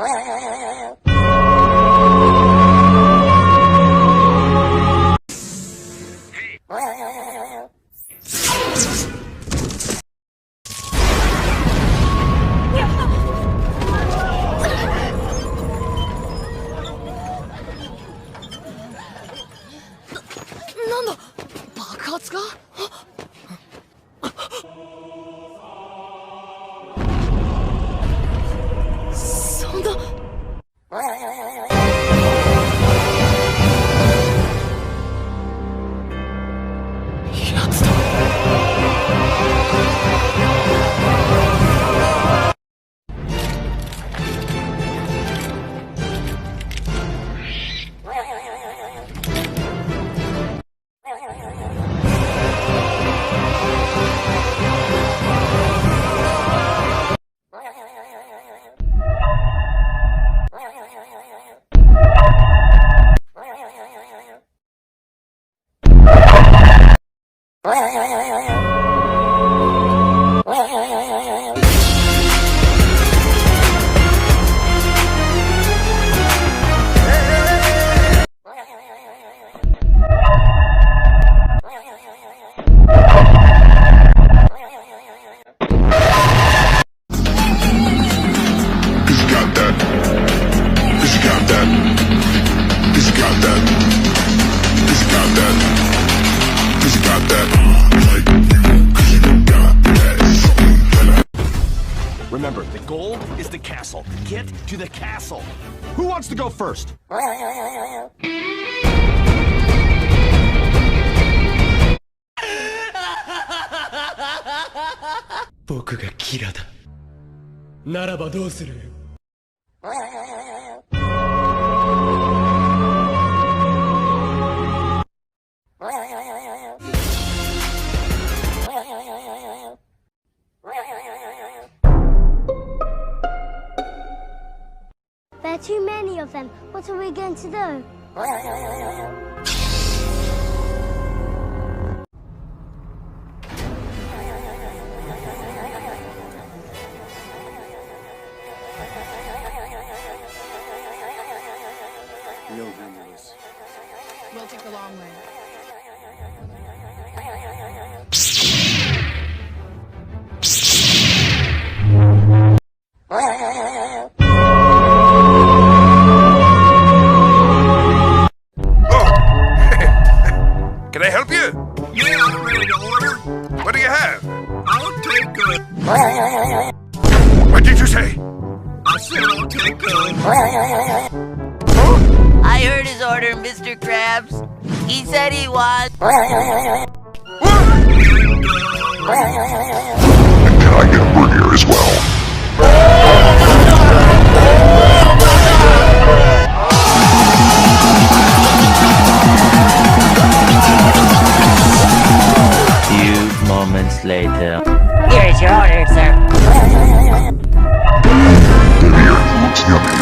なんだ、爆発が？そんな。やつだ。Remember, the goal is the castle. Get to the castle. Who wants to go first? 僕がキラだ。ならばどうする？ There are too many of them. What are we going to do? We'll take the long way. Can I help you? Yeah, I'm ready to order. What do you have? I'll take a... What did you say? I said I'll take a... I heard his order, Mr. Krabs. He said he wants... And can I get a burger as well? Few moments later. Here's your order, sir. Beer looks yummy.